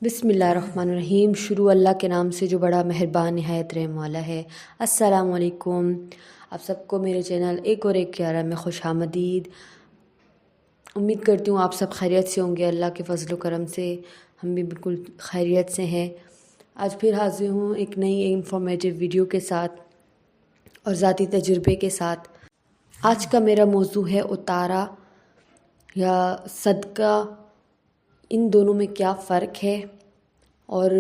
बिस्मिल्लाहिर्रहमानिर्रहीम। शुरू अल्लाह के नाम से जो बड़ा मेहरबान निहायत रहम वाला है। अस्सलाम वालेकुम। आप सबको मेरे चैनल एक और एक क्यारा में खुश आमदीद। उम्मीद करती हूँ आप सब खैरियत से होंगे। अल्लाह के फजल करम से हम भी बिल्कुल खैरियत से हैं। आज फिर हाजिर हूँ एक नई इंफॉर्मेटिव वीडियो के साथ और ज़ाती तजुर्बे के साथ। आज का मेरा मौजू है उतारा या सदका, इन दोनों में क्या फ़र्क है और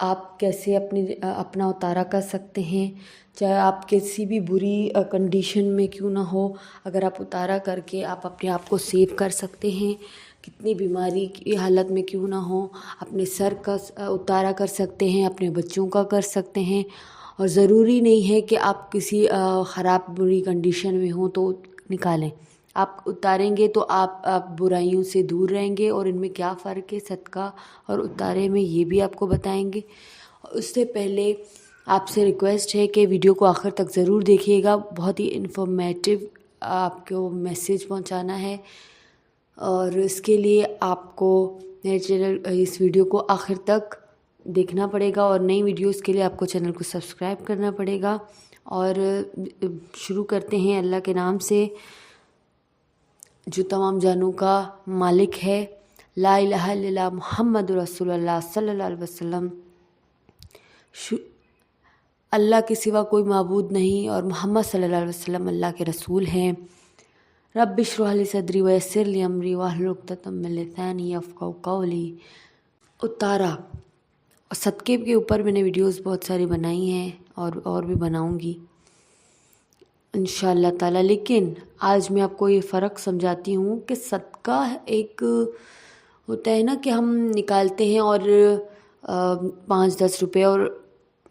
आप कैसे अपना उतारा कर सकते हैं। चाहे आप किसी भी बुरी कंडीशन में क्यों ना हो, अगर आप उतारा करके आप अपने आप को सेव कर सकते हैं। कितनी बीमारी की हालत में क्यों ना हो, अपने सर का उतारा कर सकते हैं, अपने बच्चों का कर सकते हैं। और ज़रूरी नहीं है कि आप किसी ख़राब बुरी कंडीशन में हो तो निकालें। आप उतारेंगे तो आप बुराइयों से दूर रहेंगे। और इनमें क्या फ़र्क है सदका और उतारे में, ये भी आपको बताएंगे। उससे पहले आपसे रिक्वेस्ट है कि वीडियो को आखिर तक ज़रूर देखिएगा। बहुत ही इन्फॉर्मेटिव आपको मैसेज पहुंचाना है और इसके लिए आपको मेरे चैनल इस वीडियो को आखिर तक देखना पड़ेगा और नई वीडियोस के लिए आपको चैनल को सब्सक्राइब करना पड़ेगा। और शुरू करते हैं अल्लाह के नाम से जो तमाम जानों का मालिक है। ला इलाहा इल्लल्लाह मुहम्मद रसूलुल्लाह सल्लल्लाहु अलैहि वसल्लम। अल्लाह के सिवा कोई माबूद नहीं और मोहम्मद सल्लल्लाहु अलैहि वसल्लम अल्लाह के रसूल हैं। रब्बि इश्रह ली सदरी व यस्सिर ली अमरी वाहलुल उक़दतम मिन लिसानी यफ़क़हू क़ौली। उतारा और सदक़े के ऊपर मैंने वीडियोस बहुत सारी बनाई हैं और भी बनाऊंगी इंशाअल्लाह ताला। लेकिन आज मैं आपको ये फ़र्क समझाती हूँ कि सदका एक होता है ना कि हम निकालते हैं और 5-10 रुपये और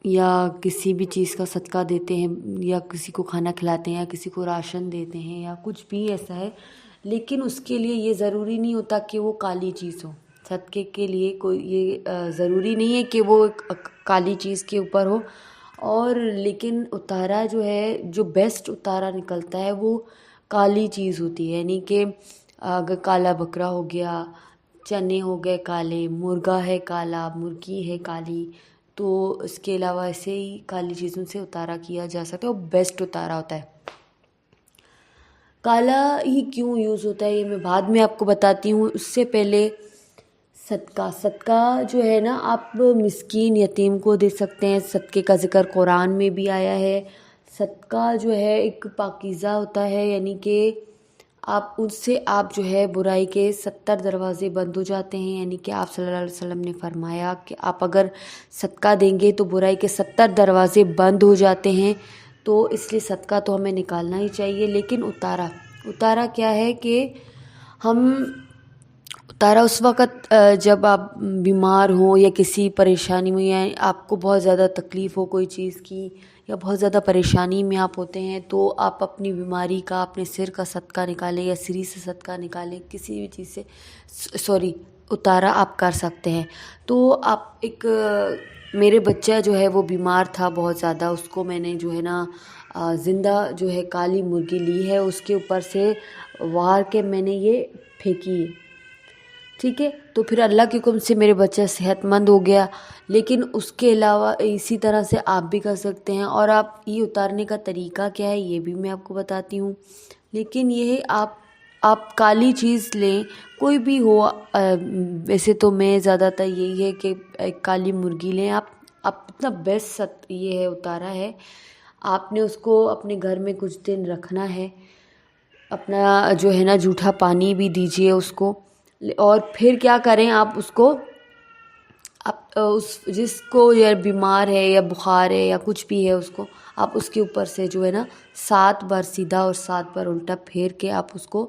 या किसी भी चीज़ का सदका देते हैं, या किसी को खाना खिलाते हैं, या किसी को राशन देते हैं, या कुछ भी ऐसा है। लेकिन उसके लिए ये ज़रूरी नहीं होता कि वो काली चीज़ हो। सदक़े के लिए कोई ये ज़रूरी नहीं है कि वो काली चीज़ के ऊपर हो। और लेकिन उतारा जो है, जो बेस्ट उतारा निकलता है वो काली चीज़ होती है। यानी कि अगर काला बकरा हो गया, चने हो गए काले, मुर्गा है काला, मुर्गी है काली, तो इसके अलावा ऐसे ही काली चीज़ों से उतारा किया जा सकता है। वो बेस्ट उतारा होता है। काला ही क्यों यूज़ होता है ये मैं बाद में आपको बताती हूँ। उससे पहले सदका जो है ना, आप मिस्कीन यतीम को दे सकते हैं। सदक़े का ज़िक्र कुरान में भी आया है। सदका जो है एक पाकीज़ा होता है, यानी कि आप उससे आप जो है बुराई के 70 दरवाज़े बंद हो जाते हैं। यानी कि आप सल्लल्लाहु अलैहि वसल्लम ने फरमाया कि आप अगर सदका देंगे तो बुराई के 70 दरवाज़े बंद हो जाते हैं। तो इसलिए सदका तो हमें निकालना ही चाहिए। लेकिन उतारा क्या है कि हम उतारा उस वक़्त जब आप बीमार हो या किसी परेशानी में, या आपको बहुत ज़्यादा तकलीफ़ हो कोई चीज़ की, या बहुत ज़्यादा परेशानी में आप होते हैं, तो आप अपनी बीमारी का, अपने सिर का सदका निकालें या सिरी से सदका निकालें, किसी भी चीज़ से उतारा आप कर सकते हैं। तो आप मेरे बच्चा जो है वो बीमार था बहुत ज़्यादा, उसको मैंने जो है ना ज़िंदा जो है काली मुर्गी ली है, उसके ऊपर से वार के मैंने ये फेंकी है। ठीक है, तो फिर अल्लाह के हुक्म से मेरे बच्चा सेहतमंद हो गया। लेकिन उसके अलावा इसी तरह से आप भी कर सकते हैं। और आप ये उतारने का तरीका क्या है ये भी मैं आपको बताती हूँ। लेकिन ये है आप काली चीज़ लें, कोई भी हो। वैसे तो मैं ज़्यादातर यही है कि एक काली मुर्गी लें आप। इतना बेस्ट ये है उतारा है। आपने उसको अपने घर में कुछ दिन रखना है। अपना जो है ना जूठा पानी भी दीजिए उसको। और फिर क्या करें, आप उसको उस जिसको या बीमार है या बुखार है या कुछ भी है, उसको आप उसके ऊपर से जो है ना 7 बार सीधा और 7 बार उल्टा फेर के आप उसको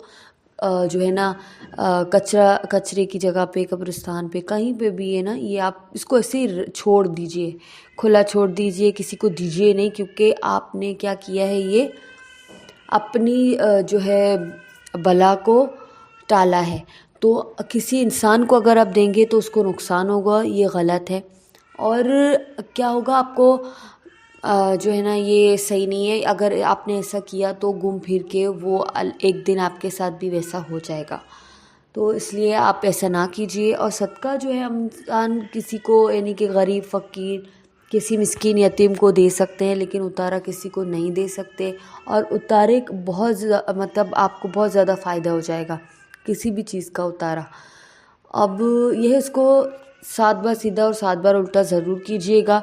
जो है ना कचरे की जगह पे, कब्रिस्तान पे, कहीं पे भी है ना, ये आप इसको ऐसे ही छोड़ दीजिए, खुला छोड़ दीजिए, किसी को दीजिए नहीं। क्योंकि आपने क्या किया है, ये अपनी जो है बला को टाला है। तो किसी इंसान को अगर आप देंगे तो उसको नुकसान होगा, ये गलत है। और क्या होगा, आपको जो है ना ये सही नहीं है। अगर आपने ऐसा किया तो घूम फिर के वो एक दिन आपके साथ भी वैसा हो जाएगा। تو اس لیے آپ ایسا نہ کیجیے. اور صدقہ جو ہے ہم انسان کسی کو یعنی کہ غریب فقیر کسی مسکین یتیم کو دے سکتے ہیں، لیکن اتارا کسی کو نہیں دے سکتے. اور اتارے بہت مطلب آپ کو بہت زیادہ فائدہ ہو جائے گا کسی بھی چیز کا اتارا. اب یہ اس کو 7 بار سیدھا اور 7 بار الٹا ضرور کیجیے گا.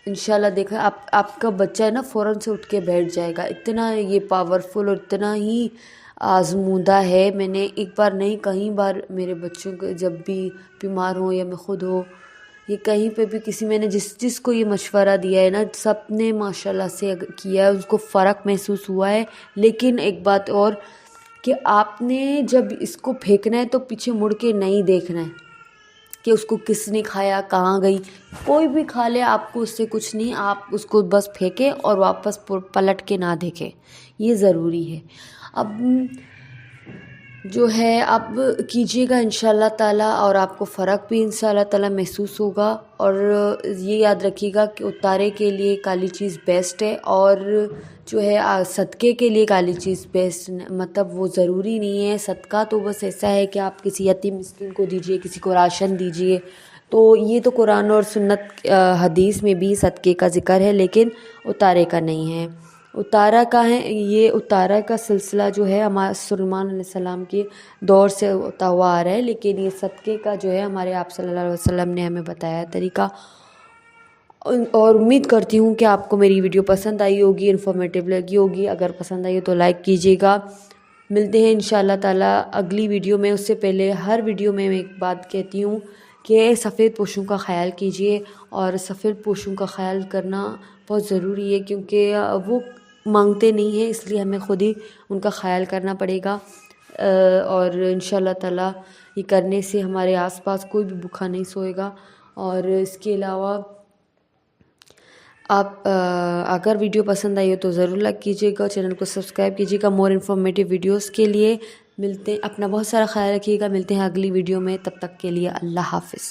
انشاءاللہ دیکھیں آپ کا بچہ ہے نا فوراً سے اٹھ کے بیٹھ جائے گا. اتنا یہ پاورفل اور اتنا ہی آزمودہ ہے. میں نے ایک بار نہیں کئی بار میرے بچوں کو جب بھی بیمار ہوں یا میں خود ہو، یہ کہیں پہ بھی کسی میں نے جس کو یہ مشورہ دیا ہے نا، سب نے ماشاءاللہ سے کیا ہے، اس کو فرق محسوس ہوا ہے. لیکن ایک بات اور کہ آپ نے جب اس کو پھینکنا ہے تو پیچھے مڑ کے نہیں دیکھنا ہے کہ اس کو کس نے کھایا، کہاں گئی. کوئی بھی کھا لے، آپ کو اس سے کچھ نہیں، آپ اس کو بس پھینکیں اور واپس پلٹ کے نہ دیکھیں. یہ ضروری ہے. اب جو ہے آپ کیجیے گا انشاءاللہ تعالیٰ، اور آپ کو فرق بھی انشاءاللہ تعالیٰ محسوس ہوگا. اور یہ یاد رکھیے گا کہ اتارے کے لیے کالی چیز بیسٹ ہے، اور جو ہے صدقے کے لیے کالی چیز بیسٹ، مطلب وہ ضروری نہیں ہے. صدقہ تو بس ایسا ہے کہ آپ کسی یتیم مسکین کو دیجیے، کسی کو راشن دیجیے. تو یہ تو قرآن اور سنت حدیث میں بھی صدقے کا ذکر ہے، لیکن اتارے کا نہیں ہے. اتارا کا ہے، یہ اتارا کا سلسلہ جو ہے ہمارے سلیمان علیہ السلام کے دور سے ہوتا ہوا آ رہا ہے، لیکن یہ صدقے کا جو ہے ہمارے آپ صلی اللہ علیہ وسلم نے ہمیں بتایا طریقہ. اور امید کرتی ہوں کہ آپ کو میری ویڈیو پسند آئی ہوگی، انفارمیٹیو لگی ہوگی. اگر پسند آئی ہو تو لائک کیجیے گا. ملتے ہیں انشاءاللہ تعالیٰ اگلی ویڈیو میں. اس سے پہلے ہر ویڈیو میں ایک بات کہتی ہوں کہ سفید پوشوں کا خیال کیجیے. اور سفید پوشوں کا خیال کرنا بہت ضروری ہے، کیونکہ وہ مانگتے نہیں ہیں، اس لیے ہمیں خود ہی ان کا خیال کرنا پڑے گا. اور انشاءاللہ تعالیٰ یہ کرنے سے ہمارے آس پاس کوئی بھی بھوکا نہیں سوئے گا. اور اس کے علاوہ آپ اگر ویڈیو پسند آئی ہو تو ضرور لائک کیجیے گا، چینل کو سبسکرائب کیجیے گا مور انفارمیٹیو ویڈیوز کے لیے. ملتے ہیں، اپنا بہت سارا خیال رکھیے گا. ملتے ہیں اگلی ویڈیو میں، تب تک کے لیے اللہ حافظ.